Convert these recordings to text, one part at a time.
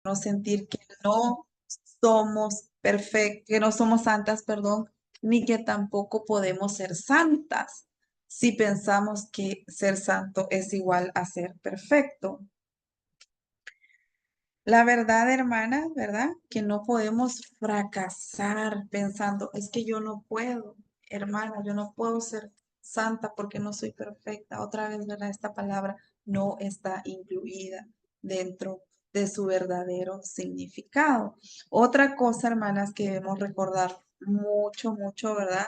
no sentir que no somos perfectas, que no somos santas, perdón, ni que tampoco podemos ser santas si pensamos que ser santo es igual a ser perfecto. La verdad, hermana, ¿verdad? Que no podemos fracasar pensando, es que yo no puedo, hermana, yo no puedo ser santa porque no soy perfecta. Otra vez, ¿verdad? Esta palabra no está incluida dentro de su verdadero significado. Otra cosa, hermanas, que debemos recordar mucho, mucho, ¿verdad?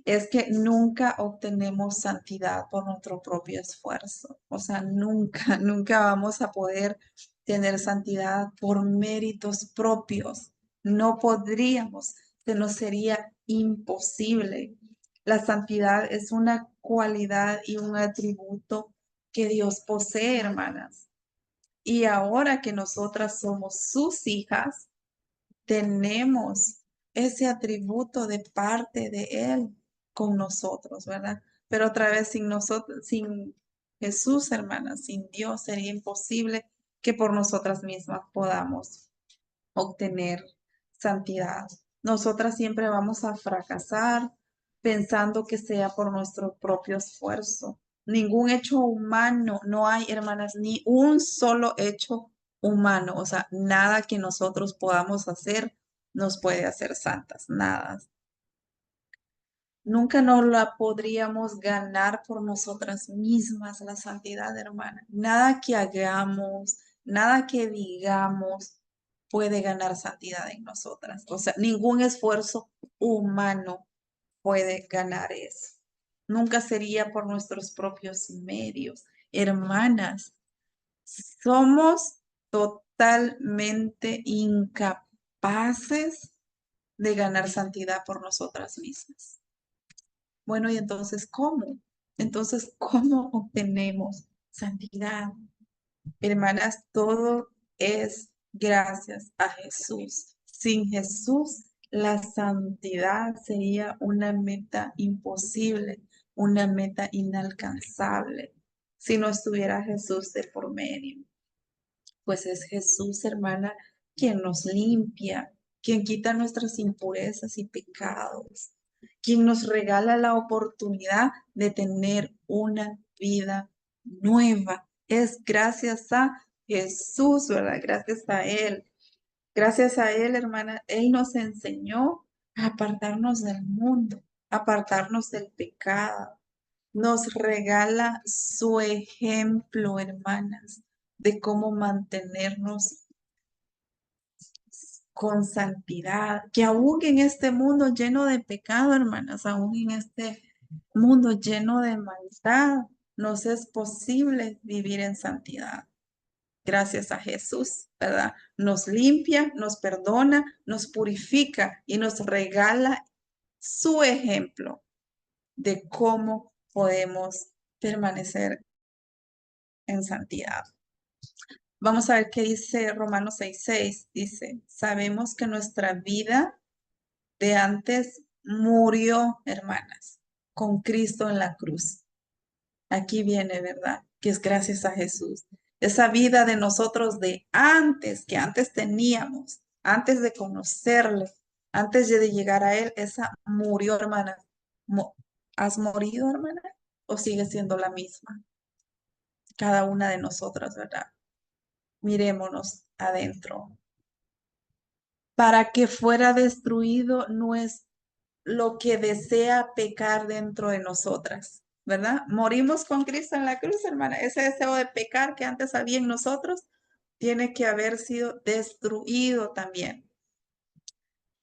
Es que nunca obtenemos santidad por nuestro propio esfuerzo. O sea, nunca, nunca vamos a poder tener santidad por méritos propios. No podríamos, se nos sería imposible. La santidad es una cualidad y un atributo que Dios posee, hermanas. Y ahora que nosotras somos sus hijas, tenemos ese atributo de parte de Él con nosotros, ¿verdad? Pero otra vez sin nosotros, sin Jesús, hermanas, sin Dios, sería imposible que por nosotras mismas podamos obtener santidad. Nosotras siempre vamos a fracasar pensando que sea por nuestro propio esfuerzo. Ningún hecho humano, no hay, hermanas, ni un solo hecho humano, o sea, nada que nosotros podamos hacer nos puede hacer santas, nada. Nunca nos la podríamos ganar por nosotras mismas, la santidad, hermana. Nada que hagamos, nada que digamos puede ganar santidad en nosotras. O sea, ningún esfuerzo humano puede ganar eso. Nunca sería por nuestros propios medios. Hermanas, somos totalmente incapaces de ganar santidad por nosotras mismas. Bueno, y entonces, ¿cómo? Entonces, ¿cómo obtenemos santidad? Hermanas, todo es gracias a Jesús. Sin Jesús, la santidad sería una meta imposible, una meta inalcanzable, si no estuviera Jesús de por medio. Pues es Jesús, hermana, quien nos limpia, quien quita nuestras impurezas y pecados, quien nos regala la oportunidad de tener una vida nueva. Es gracias a Jesús, ¿verdad? Gracias a Él. Gracias a Él, hermana, Él nos enseñó a apartarnos del mundo, a apartarnos del pecado. Nos regala su ejemplo, hermanas, de cómo mantenernos con santidad, que aún en este mundo lleno de pecado, hermanas, aún en este mundo lleno de maldad, nos es posible vivir en santidad. Gracias a Jesús, ¿verdad? Nos limpia, nos perdona, nos purifica y nos regala su ejemplo de cómo podemos permanecer en santidad. Vamos a ver qué dice Romanos 6:6. Dice, sabemos que nuestra vida de antes murió, hermanas, con Cristo en la cruz. Aquí viene, ¿verdad? Que es gracias a Jesús. Esa vida de nosotros de antes, que antes teníamos, antes de conocerle, antes de llegar a Él, esa murió, hermana. ¿Has morido, hermana? ¿O sigue siendo la misma? Cada una de nosotras, ¿verdad? Mirémonos adentro. Para que fuera destruido no es lo que desea pecar dentro de nosotras, ¿verdad? Morimos con Cristo en la cruz, hermana. Ese deseo de pecar que antes había en nosotros tiene que haber sido destruido también.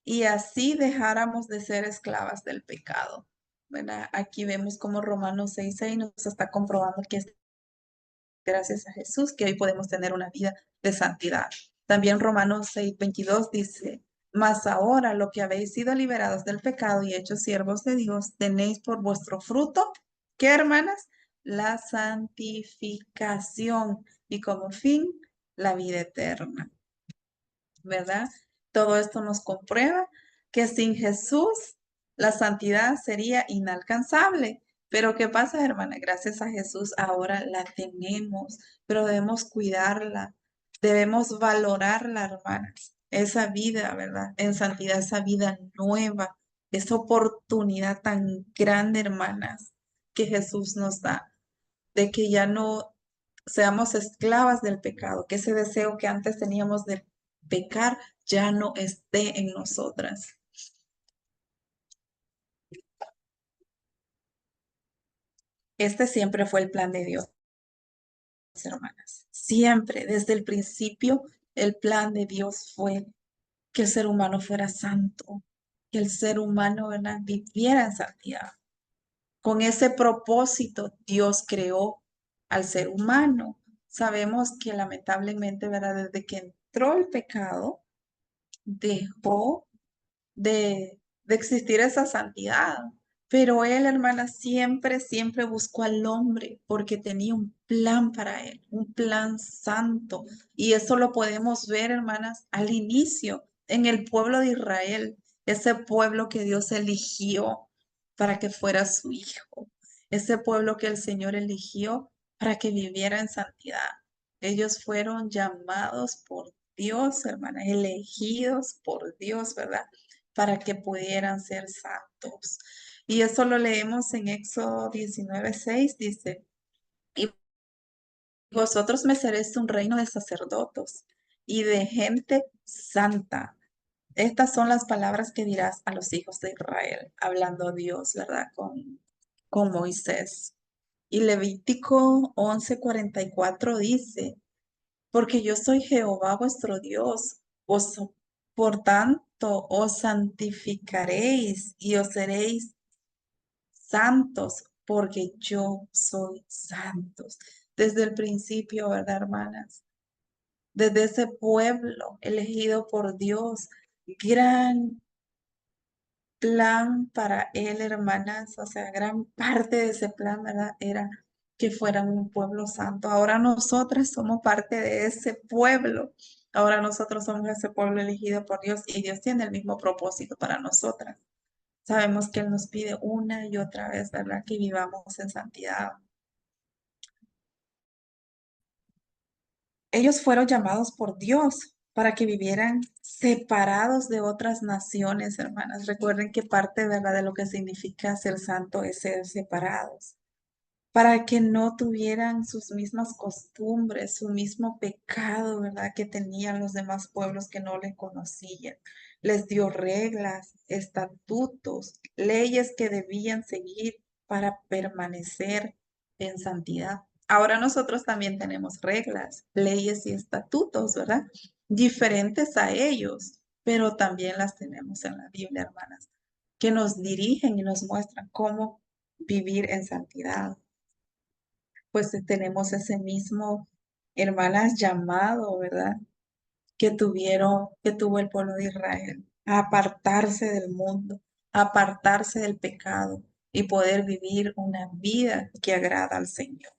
Y así dejáramos de ser esclavas del pecado, ¿verdad? Aquí vemos como Romanos 6:6 nos está comprobando que es gracias a Jesús que hoy podemos tener una vida de santidad. También Romanos 6:22 dice, mas ahora lo que habéis sido liberados del pecado y hechos siervos de Dios, tenéis por vuestro fruto, ¿qué, hermanas? La santificación y como fin la vida eterna, ¿verdad? Todo esto nos comprueba que sin Jesús la santidad sería inalcanzable. Pero ¿qué pasa, hermana? Gracias a Jesús ahora la tenemos, pero debemos cuidarla, Debemos valorarla, hermanas, esa vida, ¿verdad? En santidad, esa vida nueva, esa oportunidad tan grande, hermanas, que Jesús nos da, de que ya no seamos esclavas del pecado, que ese deseo que antes teníamos de pecar ya no esté en nosotras. Este siempre fue el plan de Dios, hermanas. Siempre, desde el principio, el plan de Dios fue que el ser humano fuera santo, que el ser humano, ¿verdad?, viviera en santidad. Con ese propósito, Dios creó al ser humano. Sabemos que lamentablemente, ¿verdad?, desde que entró el pecado, dejó de existir esa santidad. Pero él, hermana, siempre, siempre buscó al hombre porque tenía un plan para él, un plan santo. Y eso lo podemos ver, hermanas, al inicio, en el pueblo de Israel, ese pueblo que Dios eligió para que fuera su hijo, ese pueblo que el Señor eligió para que viviera en santidad. Ellos fueron llamados por Dios, hermana, elegidos por Dios, ¿verdad? Para que pudieran ser santos. Y eso lo leemos en Éxodo 19:6, dice, y vosotros me seréis un reino de sacerdotes y de gente santa. Estas son las palabras que dirás a los hijos de Israel, hablando Dios, ¿verdad? Con Moisés. Y Levítico 11:44 dice, porque yo soy Jehová vuestro Dios. Por tanto, os santificaréis y os seréis santos, porque yo soy santos. Desde el principio, ¿verdad, hermanas? Desde ese pueblo elegido por Dios, gran plan para él, hermanas, o sea, gran parte de ese plan, ¿verdad? Era que fueran un pueblo santo. Ahora nosotras somos parte de ese pueblo. Ahora nosotros somos ese pueblo elegido por Dios y Dios tiene el mismo propósito para nosotras. Sabemos que Él nos pide una y otra vez, ¿verdad? Que vivamos en santidad. Ellos fueron llamados por Dios para que vivieran separados de otras naciones, hermanas. Recuerden que parte, ¿verdad?, de lo que significa ser santo es ser separados, para que no tuvieran sus mismas costumbres, su mismo pecado, ¿verdad?, que tenían los demás pueblos que no le conocían. Les dio reglas, estatutos, leyes que debían seguir para permanecer en santidad. Ahora nosotros también tenemos reglas, leyes y estatutos, ¿verdad? Diferentes a ellos, pero también las tenemos en la Biblia, hermanas, que nos dirigen y nos muestran cómo vivir en santidad. Pues tenemos ese mismo, hermanas, llamado, ¿verdad? Que tuvo el pueblo de Israel, a apartarse del mundo, a apartarse del pecado y poder vivir una vida que agrada al Señor.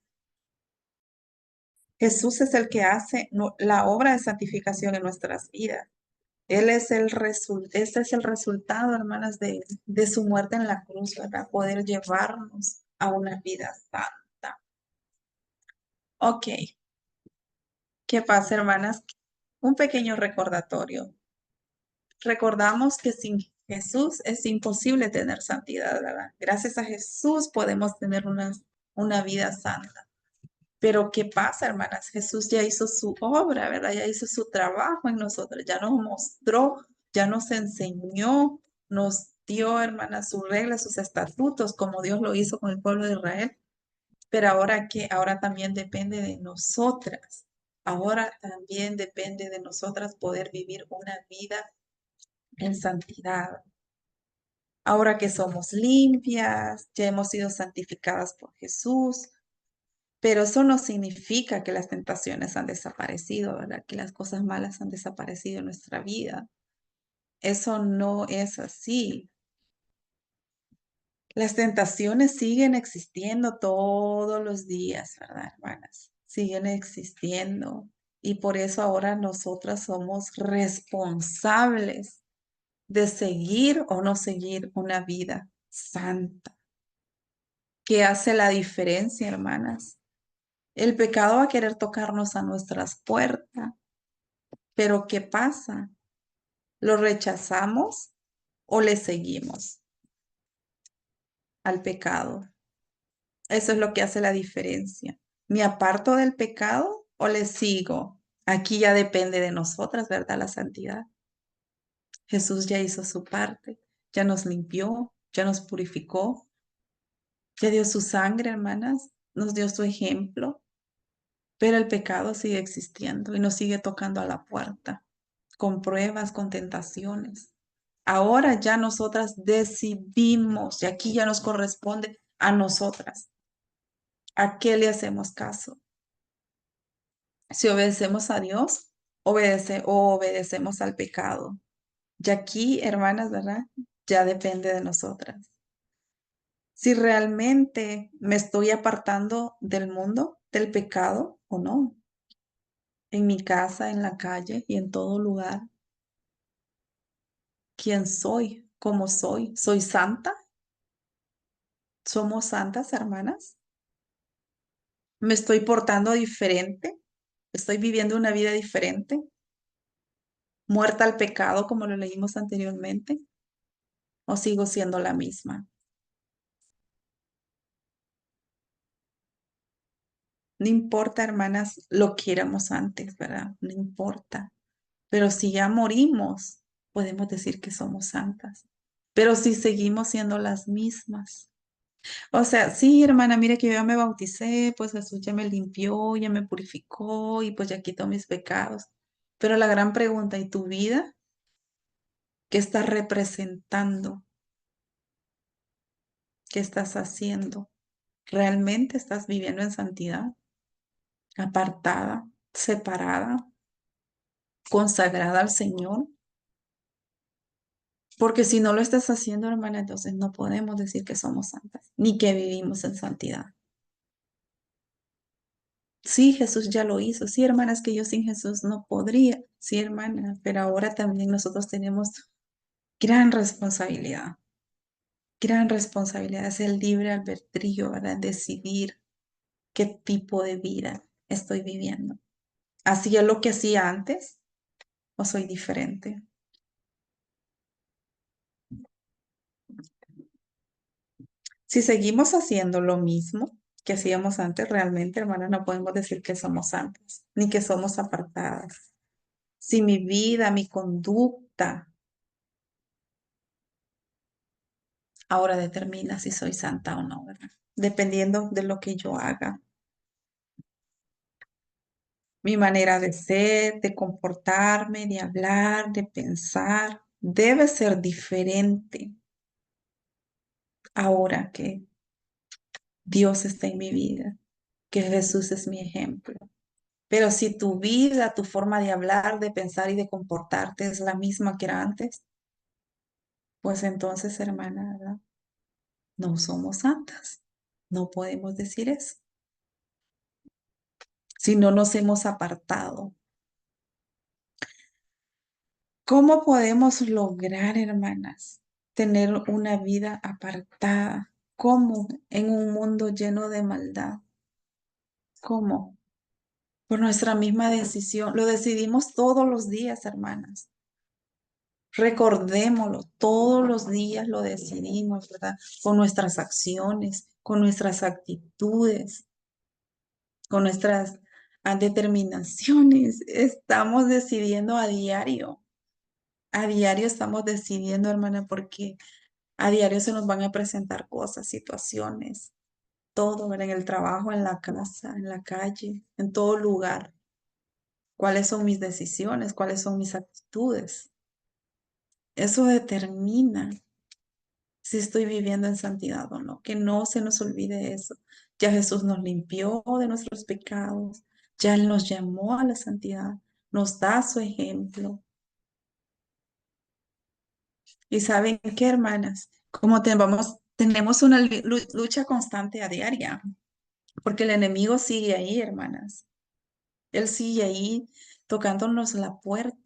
Jesús es el que hace la obra de santificación en nuestras vidas. Él es este es el resultado, hermanas, de su muerte en la cruz, ¿verdad? Poder llevarnos a una vida santa. Ok, ¿qué pasa, hermanas? Un pequeño recordatorio. Recordamos que sin Jesús es imposible tener santidad, ¿verdad? Gracias a Jesús podemos tener una vida santa. Pero ¿qué pasa, hermanas? Jesús ya hizo su obra, ¿verdad? Ya hizo su trabajo en nosotros, ya nos mostró, ya nos enseñó, nos dio, hermanas, sus reglas, sus estatutos, como Dios lo hizo con el pueblo de Israel. Pero ahora que ahora también depende de nosotras. Ahora también depende de nosotras poder vivir una vida en santidad. Ahora que somos limpias, ya hemos sido santificadas por Jesús, pero eso no significa que las tentaciones han desaparecido, ¿verdad? Que las cosas malas han desaparecido en nuestra vida. Eso no es así. Las tentaciones siguen existiendo todos los días, ¿verdad, hermanas? Siguen existiendo. Y por eso ahora nosotras somos responsables de seguir o no seguir una vida santa. ¿Qué hace la diferencia, hermanas? El pecado va a querer tocarnos a nuestras puertas. Pero ¿qué pasa? ¿Lo rechazamos o le seguimos al pecado? Eso es lo que hace la diferencia. ¿Me aparto del pecado o le sigo? Aquí ya depende de nosotras, ¿verdad? La santidad. Jesús ya hizo su parte, ya nos limpió, ya nos purificó, ya dio su sangre, hermanas, nos dio su ejemplo, pero el pecado sigue existiendo y nos sigue tocando a la puerta, con pruebas, con tentaciones. Ahora ya nosotras decidimos, y aquí ya nos corresponde a nosotras, ¿a qué le hacemos caso? Si obedecemos a Dios, o obedecemos al pecado. Y aquí, hermanas, ¿verdad? Ya depende de nosotras. Si realmente me estoy apartando del mundo, del pecado o no, en mi casa, en la calle y en todo lugar. ¿Quién soy? ¿Cómo soy? ¿Soy santa? ¿Somos santas, hermanas? ¿Me estoy portando diferente? ¿Estoy viviendo una vida diferente? ¿Muerta al pecado, como lo leímos anteriormente? ¿O sigo siendo la misma? No importa, hermanas, lo que éramos antes, ¿verdad? No importa. Pero si ya morimos, podemos decir que somos santas. Pero si seguimos siendo las mismas. O sea, sí, hermana, mire que yo ya me bauticé, pues Jesús ya me limpió, ya me purificó y pues ya quitó mis pecados. Pero la gran pregunta, ¿y tu vida? ¿Qué estás representando? ¿Qué estás haciendo? ¿Realmente estás viviendo en santidad? ¿Apartada? ¿Separada? ¿Consagrada al Señor? Porque si no lo estás haciendo, hermana, entonces no podemos decir que somos santas, ni que vivimos en santidad. Sí, Jesús ya lo hizo. Sí, hermana, es que yo sin Jesús no podría. Sí, hermana, pero ahora también nosotros tenemos gran responsabilidad. Gran responsabilidad. Es el libre albedrío, ¿verdad? Decidir qué tipo de vida estoy viviendo. ¿Hacía lo que hacía antes o soy diferente? Si seguimos haciendo lo mismo que hacíamos antes, realmente, hermana, no podemos decir que somos santas, ni que somos apartadas. Si mi vida, mi conducta ahora determina si soy santa o no, ¿verdad? Dependiendo de lo que yo haga. Mi manera de ser, de comportarme, de hablar, de pensar, debe ser diferente ahora que Dios está en mi vida, que Jesús es mi ejemplo. Pero si tu vida, tu forma de hablar, de pensar y de comportarte es la misma que era antes, pues entonces, hermana, ¿verdad? No somos santas. No podemos decir eso. Si no nos hemos apartado. ¿Cómo podemos lograr, hermanas, tener una vida apartada? ¿Cómo? En un mundo lleno de maldad. ¿Cómo? Por nuestra misma decisión. Lo decidimos todos los días, hermanas. Recordémoslo, todos los días lo decidimos, ¿verdad? Con nuestras acciones, con nuestras actitudes, con nuestras determinaciones. Estamos decidiendo a diario. A diario estamos decidiendo, hermana, porque a diario se nos van a presentar cosas, situaciones, todo, ¿verdad? En el trabajo, en la casa, en la calle, en todo lugar. ¿Cuáles son mis decisiones? ¿Cuáles son mis actitudes? Eso determina si estoy viviendo en santidad o no. Que no se nos olvide eso. Ya Jesús nos limpió de nuestros pecados. Ya Él nos llamó a la santidad. Nos da su ejemplo. Y saben qué, hermanas, como tenemos una lucha constante a diaria, porque el enemigo sigue ahí, hermanas. Él sigue ahí tocándonos la puerta.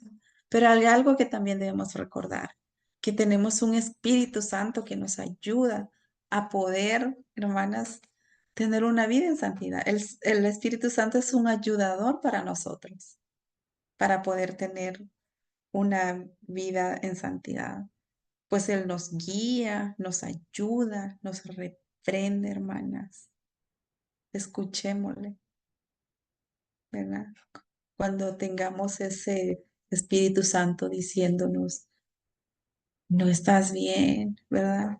Pero hay algo que también debemos recordar, que tenemos un Espíritu Santo que nos ayuda a poder, hermanas, tener una vida en santidad. El Espíritu Santo es un ayudador para nosotros. para poder tener una vida en santidad. Pues Él nos guía, nos ayuda, nos reprende, hermanas. Escuchémosle, ¿verdad? Cuando tengamos ese Espíritu Santo diciéndonos, no estás bien, ¿verdad?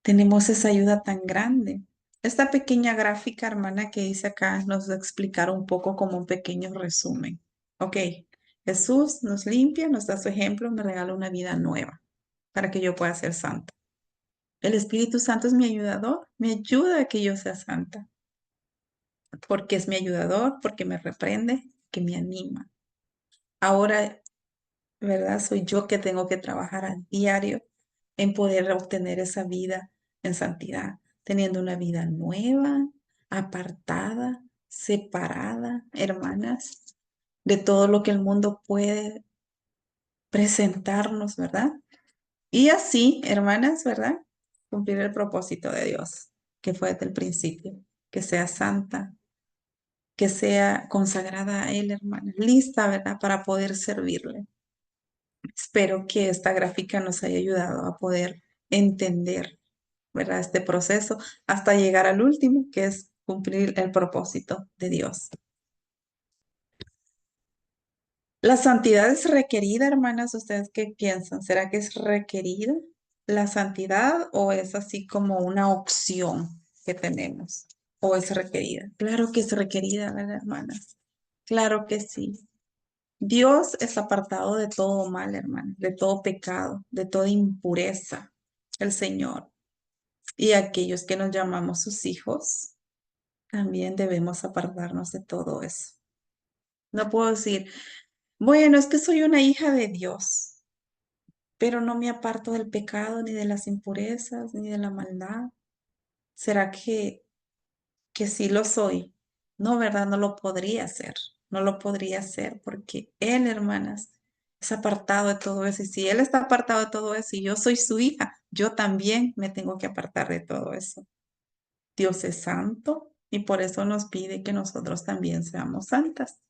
Tenemos esa ayuda tan grande. Esta pequeña gráfica, hermana, que hice acá, nos va a explicar un poco como un pequeño resumen. Ok, Jesús nos limpia, nos da su ejemplo, me regala una vida nueva para que yo pueda ser santa. El Espíritu Santo es mi ayudador, me ayuda a que yo sea santa, porque es mi ayudador, porque me reprende, que me anima. Ahora, ¿verdad? Soy yo que tengo que trabajar a diario en poder obtener esa vida en santidad, teniendo una vida nueva, apartada, separada, hermanas, de todo lo que el mundo puede presentarnos, ¿verdad? Y así, hermanas, ¿verdad? Cumplir el propósito de Dios, que fue desde el principio, que sea santa, que sea consagrada a Él, hermanas, lista, ¿verdad? Para poder servirle. Espero que esta gráfica nos haya ayudado a poder entender, ¿verdad? Este proceso hasta llegar al último, que es cumplir el propósito de Dios. ¿La santidad es requerida, hermanas? ¿Ustedes qué piensan? ¿Será que es requerida la santidad o es así como una opción que tenemos? ¿O es requerida? Claro que es requerida, ¿verdad, hermanas? Claro que sí. Dios es apartado de todo mal, hermano, de todo pecado, de toda impureza, el Señor. Y aquellos que nos llamamos sus hijos, también debemos apartarnos de todo eso. No puedo decir, bueno, es que soy una hija de Dios, pero no me aparto del pecado, ni de las impurezas, ni de la maldad. ¿Será que sí lo soy? No, ¿verdad? No lo podría hacer. No lo podría hacer porque Él, hermanas, es apartado de todo eso. Y si Él está apartado de todo eso y yo soy su hija, yo también me tengo que apartar de todo eso. Dios es santo y por eso nos pide que nosotros también seamos santas.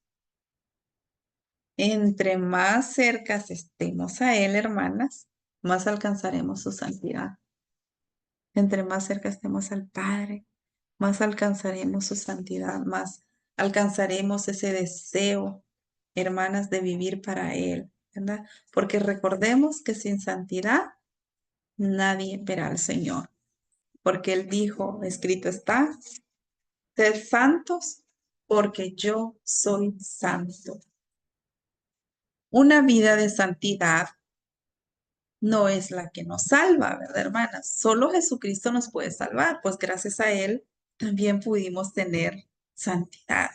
Entre más cercas estemos a Él, hermanas, más alcanzaremos su santidad. Entre más cerca estemos al Padre, más alcanzaremos su santidad, más alcanzaremos ese deseo, hermanas, de vivir para Él, ¿verdad? Porque recordemos que sin santidad nadie verá al Señor, porque Él dijo, escrito está, sed santos porque yo soy santo. Una vida de santidad no es la que nos salva, ¿verdad, hermanas? Solo Jesucristo nos puede salvar, pues gracias a Él también pudimos tener santidad.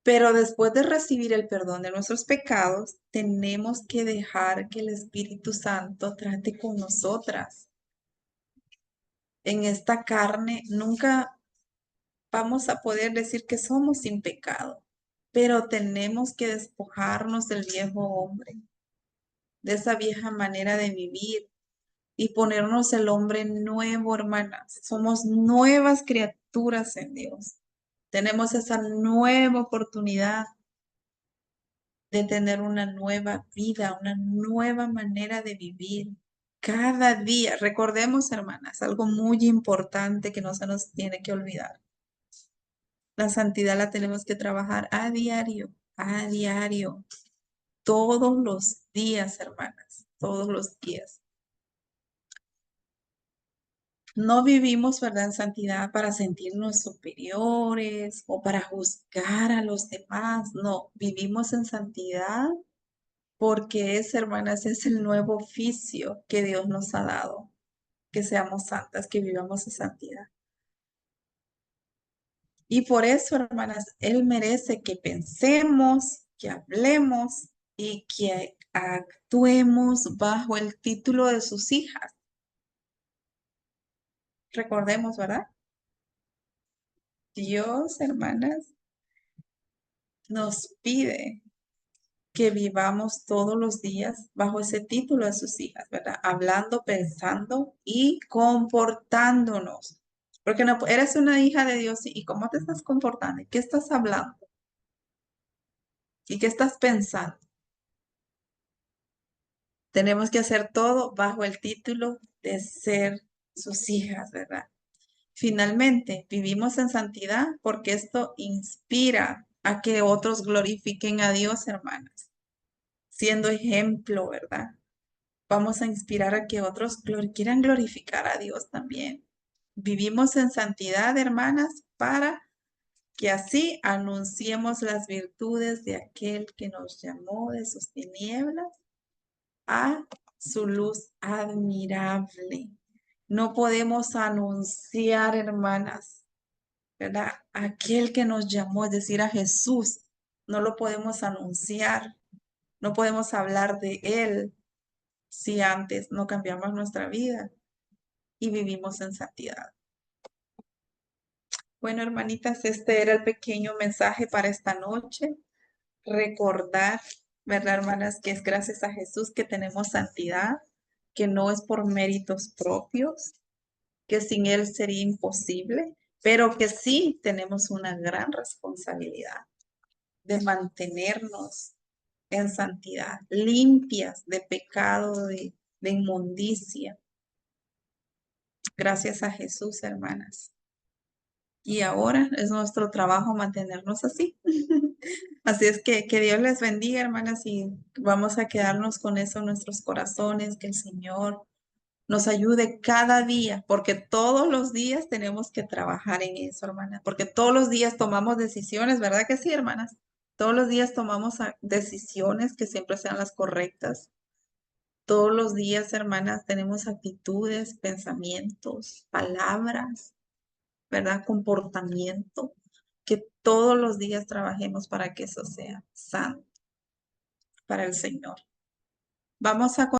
Pero después de recibir el perdón de nuestros pecados, tenemos que dejar que el Espíritu Santo trate con nosotras. En esta carne nunca vamos a poder decir que somos sin pecado, pero tenemos que despojarnos del viejo hombre, de esa vieja manera de vivir y ponernos el hombre nuevo, hermanas. Somos nuevas criaturas en Dios. Tenemos esa nueva oportunidad de tener una nueva vida, una nueva manera de vivir. Cada día, recordemos, hermanas, algo muy importante que no se nos tiene que olvidar. La santidad la tenemos que trabajar a diario, todos los días, hermanas, todos los días. No vivimos, ¿verdad?, en santidad para sentirnos superiores o para juzgar a los demás. No, vivimos en santidad porque es, hermanas, es el nuevo oficio que Dios nos ha dado, que seamos santas, que vivamos en santidad. Y por eso, hermanas, Él merece que pensemos, que hablemos y que actuemos bajo el título de sus hijas. Recordemos, ¿verdad? Dios, hermanas, nos pide que vivamos todos los días bajo ese título de sus hijas, ¿verdad? Hablando, pensando y comportándonos. Porque no, eres una hija de Dios y ¿cómo te estás comportando? ¿Qué estás hablando? ¿Y qué estás pensando? Tenemos que hacer todo bajo el título de ser sus hijas, ¿verdad? Finalmente, vivimos en santidad porque esto inspira a que otros glorifiquen a Dios, hermanas, siendo ejemplo, ¿verdad? Vamos a inspirar a que otros quieran glorificar a Dios también. Vivimos en santidad, hermanas, para que así anunciemos las virtudes de aquel que nos llamó de sus tinieblas a su luz admirable. No podemos anunciar, hermanas, ¿verdad? Aquel que nos llamó, es decir, a Jesús, no lo podemos anunciar, no podemos hablar de Él si antes no cambiamos nuestra vida y vivimos en santidad. Bueno, hermanitas, este era el pequeño mensaje para esta noche. Recordar, ¿verdad, hermanas? Que es gracias a Jesús que tenemos santidad, que no es por méritos propios, que sin Él sería imposible, pero que sí tenemos una gran responsabilidad de mantenernos en santidad, limpias de pecado, de inmundicia. Gracias a Jesús, hermanas. Y ahora es nuestro trabajo mantenernos así. Así es que Dios les bendiga, hermanas, y vamos a quedarnos con eso en nuestros corazones, que el Señor nos ayude cada día, porque todos los días tenemos que trabajar en eso, hermanas, porque todos los días tomamos decisiones, ¿verdad que sí, hermanas? Todos los días tomamos decisiones que siempre sean las correctas. Todos los días, hermanas, tenemos actitudes, pensamientos, palabras, ¿verdad? Comportamiento, que todos los días trabajemos para que eso sea santo para el Señor. Vamos a